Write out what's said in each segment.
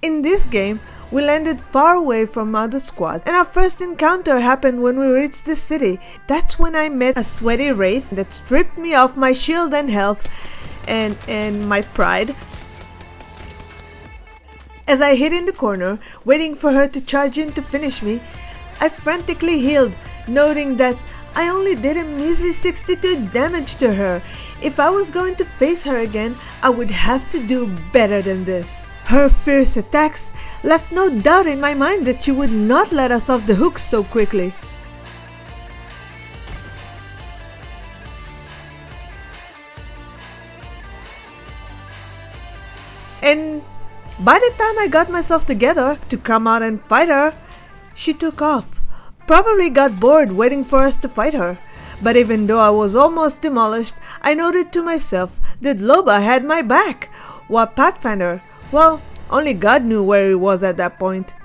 In this game, we landed far away from other squads, and our first encounter happened when we reached the city. That's when I met a sweaty wraith that stripped me of my shield and health and my pride. As I hid in the corner, waiting for her to charge in to finish me, I frantically healed, noting that I only did a measly 62 damage to her. If I was going to face her again, I would have to do better than this. Her fierce attacks left no doubt in my mind that she would not let us off the hook so quickly. And by the time I got myself together to come out and fight her, she took off. Probably got bored waiting for us to fight her. But even though I was almost demolished, I noted to myself that Loba had my back, while Pathfinder, well, only God knew where he was at that point.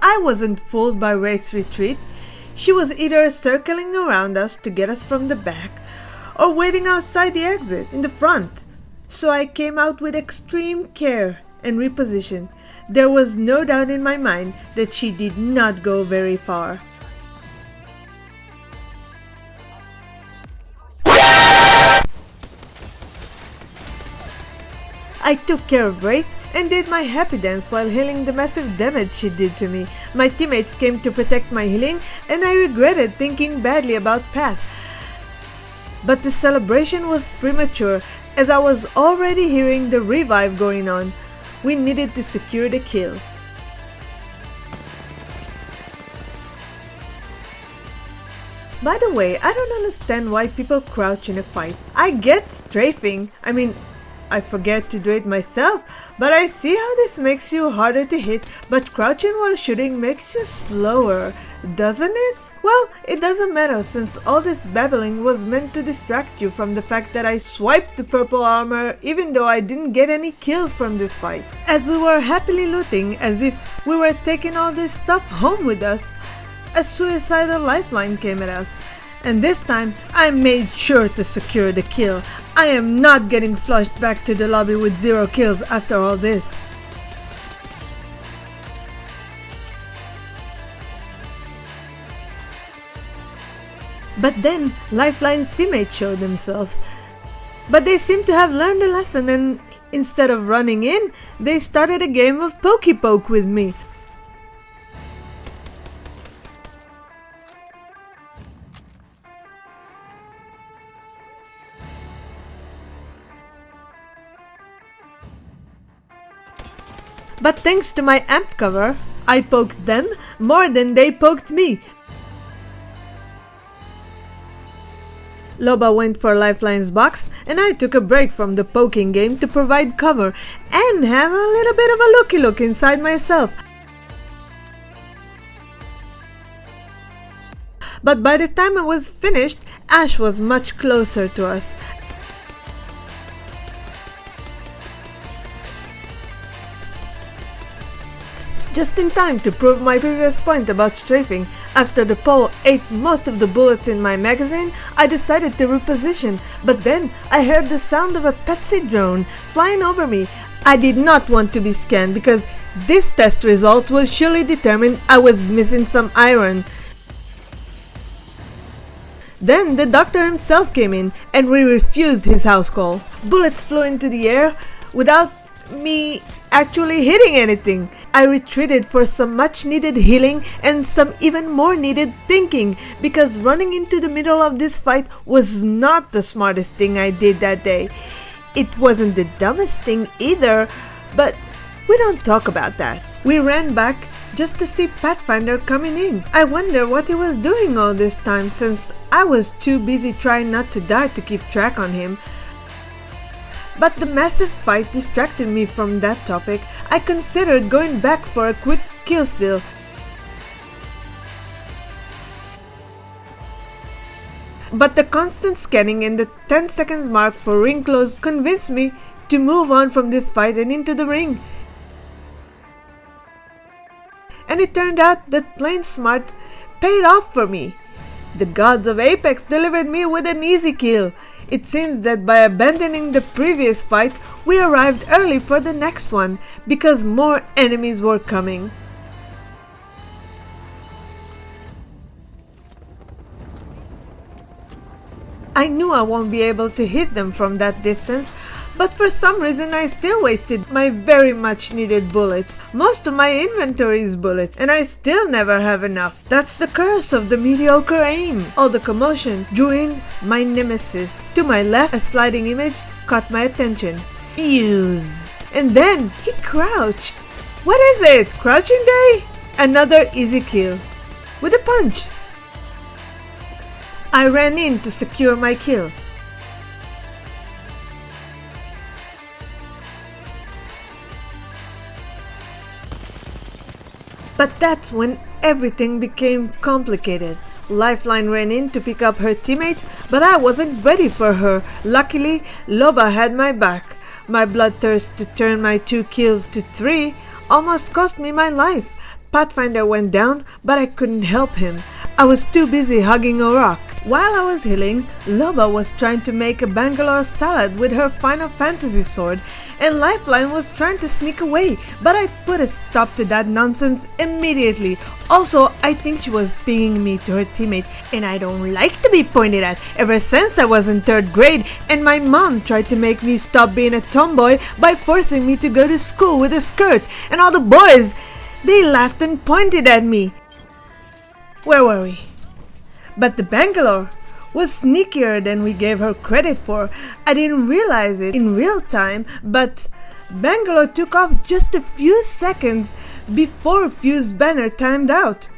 I wasn't fooled by Wraith's retreat. She was either circling around us to get us from the back, or waiting outside the exit in the front. So I came out with extreme care and repositioned. There was no doubt in my mind that she did not go very far. I took care of Wraith and did my happy dance while healing the massive damage she did to me. My teammates came to protect my healing, and I regretted thinking badly about Path. But the celebration was premature, as I was already hearing the revive going on. We needed to secure the kill. By the way, I don't understand why people crouch in a fight. I get strafing, I forget to do it myself, but I see how this makes you harder to hit, but crouching while shooting makes you slower, doesn't it? Well, it doesn't matter, since all this babbling was meant to distract you from the fact that I swiped the purple armor even though I didn't get any kills from this fight. As we were happily looting as if we were taking all this stuff home with us, a suicidal lifeline came at us. And this time, I made sure to secure the kill. I am not getting flushed back to the lobby with 0 kills after all this. But then, Lifeline's teammates showed themselves. But they seem to have learned a lesson, and instead of running in, they started a game of Pokey Poke with me. But thanks to my amp cover, I poked them more than they poked me. Loba went for Lifeline's box, and I took a break from the poking game to provide cover and have a little bit of a looky look inside myself. But by the time I was finished, Ash was much closer to us. Just in time to prove my previous point about strafing. After the pole ate most of the bullets in my magazine, I decided to reposition, but then I heard the sound of a Petsy drone flying over me. I did not want to be scanned because this test results will surely determine I was missing some iron. Then the doctor himself came in and we refused his house call. Bullets flew into the air without me actually hitting anything. I retreated for some much needed healing and some even more needed thinking, because running into the middle of this fight was not the smartest thing I did that day. It wasn't the dumbest thing either, but we don't talk about that. We ran back just to see Pathfinder coming in. I wonder what he was doing all this time, since I was too busy trying not to die to keep track on him. But the massive fight distracted me from that topic. I considered going back for a quick kill steal. But the constant scanning and the 10 seconds mark for ring close convinced me to move on from this fight and into the ring. And it turned out that playing smart paid off for me. The gods of Apex delivered me with an easy kill. It seems that by abandoning the previous fight, we arrived early for the next one, because more enemies were coming. I knew I won't be able to hit them from that distance, but for some reason I still wasted my very much needed bullets. Most of my inventory is bullets, and I still never have enough. That's the curse of the mediocre aim. All the commotion drew in my nemesis. To my left, a sliding image caught my attention. Fuse. And then he crouched. What is it? Crouching day? Another easy kill. With a punch. I ran in to secure my kill. But that's when everything became complicated. Lifeline ran in to pick up her teammates, but I wasn't ready for her. Luckily, Loba had my back. My bloodthirst to turn my 2 kills to 3 almost cost me my life. Pathfinder went down, but I couldn't help him. I was too busy hugging a rock. While I was healing, Loba was trying to make a Bangalore salad with her Final Fantasy sword, and Lifeline was trying to sneak away, but I put a stop to that nonsense immediately. Also, I think she was pinging me to her teammate, and I don't like to be pointed at ever since I was in 3rd grade, and my mom tried to make me stop being a tomboy by forcing me to go to school with a skirt, and all the boys, they laughed and pointed at me. Where were we? But the Bangalore was sneakier than we gave her credit for. I didn't realize it in real time, but Bangalore took off just a few seconds before Fuse's banner timed out.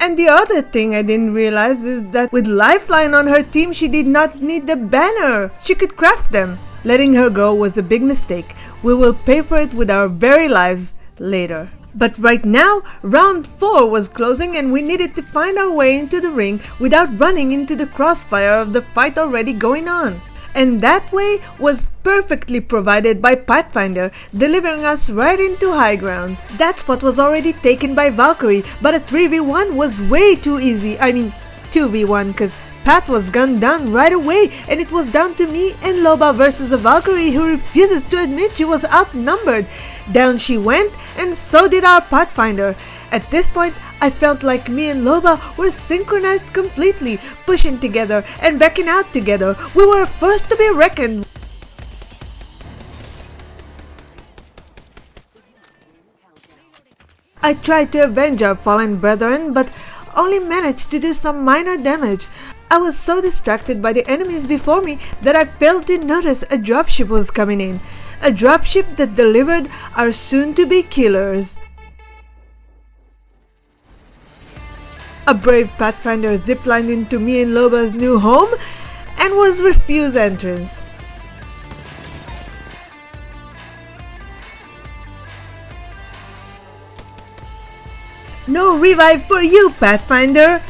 And the other thing I didn't realize is that with Lifeline on her team, she did not need the banner. She could craft them. Letting her go was a big mistake. We will pay for it with our very lives later. But right now, round 4 was closing and we needed to find our way into the ring without running into the crossfire of the fight already going on. And that way was perfectly provided by Pathfinder, delivering us right into high ground. That spot was already taken by Valkyrie, but a 3v1 was way too easy. I mean, 2v1, cause Pat was gunned down right away, and it was down to me and Loba versus a Valkyrie who refuses to admit she was outnumbered. Down she went, and so did our Pathfinder. At this point, I felt like me and Loba were synchronized completely, pushing together and backing out together. We were a force to be reckoned. I tried to avenge our fallen brethren, but only managed to do some minor damage. I was so distracted by the enemies before me that I failed to notice a dropship was coming in. A dropship that delivered our soon-to-be killers. A brave Pathfinder ziplined into me and Loba's new home and was refused entrance. No revive for you, Pathfinder!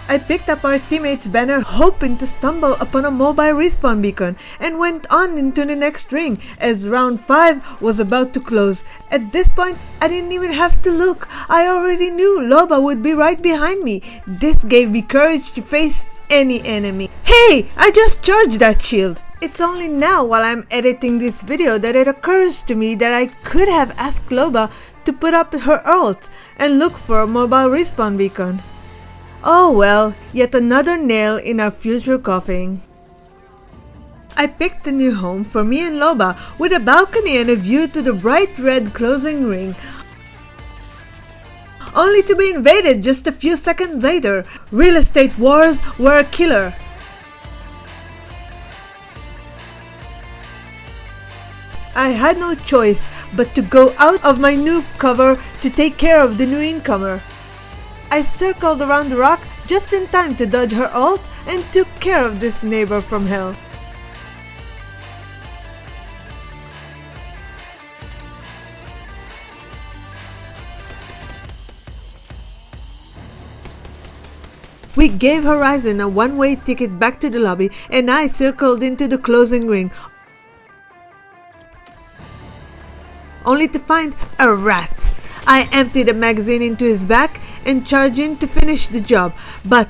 I picked up our teammate's banner hoping to stumble upon a mobile respawn beacon and went on into the next ring as round 5 was about to close. At this point, I didn't even have to look. I already knew Loba would be right behind me. This gave me courage to face any enemy. Hey, I just charged that shield. It's only now while I'm editing this video that it occurs to me that I could have asked Loba to put up her ult and look for a mobile respawn beacon. Oh well, yet another nail in our future coffin. I picked a new home for me and Loba with a balcony and a view to the bright red closing ring, only to be invaded just a few seconds later. Real estate wars were a killer. I had no choice but to go out of my new cover to take care of the new incomer. I circled around the rock just in time to dodge her ult and took care of this neighbor from hell. We gave Horizon a one-way ticket back to the lobby and I circled into the closing ring, only to find a rat. I emptied a magazine into his back and charged in to finish the job. But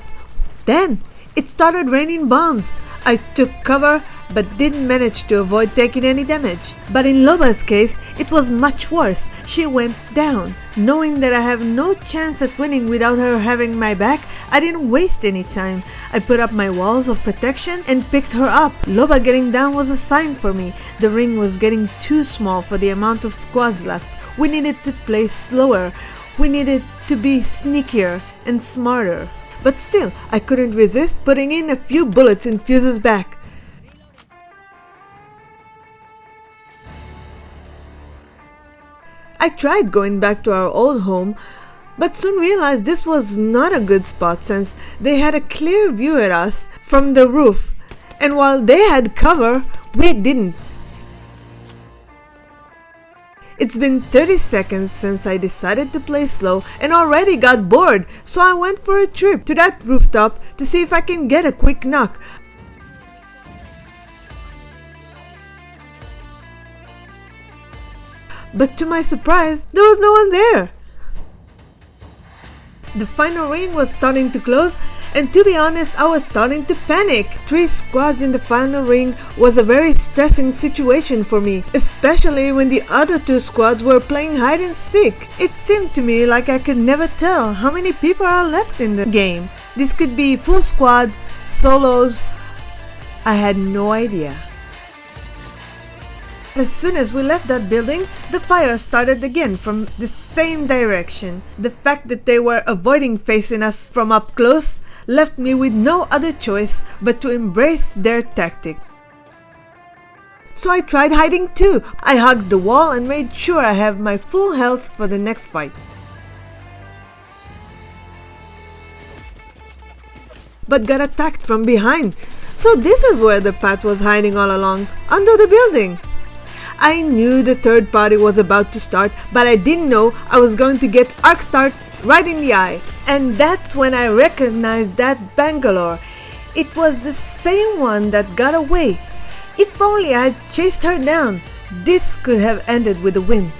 then it started raining bombs. I took cover but didn't manage to avoid taking any damage. But in Loba's case, it was much worse. She went down. Knowing that I have no chance at winning without her having my back, I didn't waste any time. I put up my walls of protection and picked her up. Loba getting down was a sign for me. The ring was getting too small for the amount of squads left. We needed to play slower. We needed to be sneakier and smarter. But still, I couldn't resist putting in a few bullets in Fuse's back. I tried going back to our old home, but soon realized this was not a good spot since they had a clear view at us from the roof, and while they had cover, we didn't. It's been 30 seconds since I decided to play slow and already got bored, so I went for a trip to that rooftop to see if I can get a quick knock. But to my surprise, there was no one there. The final ring was starting to close, and to be honest, I was starting to panic. 3 squads in the final ring was a very stressing situation for me, especially when the other 2 squads were playing hide and seek. It seemed to me like I could never tell how many people are left in the game. This could be full squads, solos. I had no idea. As soon as we left that building, the fire started again from the same direction. The fact that they were avoiding facing us from up close left me with no other choice but to embrace their tactic. So I tried hiding too. I hugged the wall and made sure I have my full health for the next fight. But got attacked from behind. So this is where the path was hiding all along, under the building. I knew the third party was about to start, but I didn't know I was going to get arc start right in the eye. And that's when I recognized that Bangalore. It was the same one that got away. If only I had chased her down, this could have ended with a win.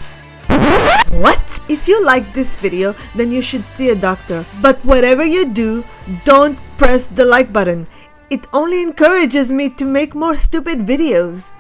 What? If you like this video, then you should see a doctor. But whatever you do, don't press the like button. It only encourages me to make more stupid videos.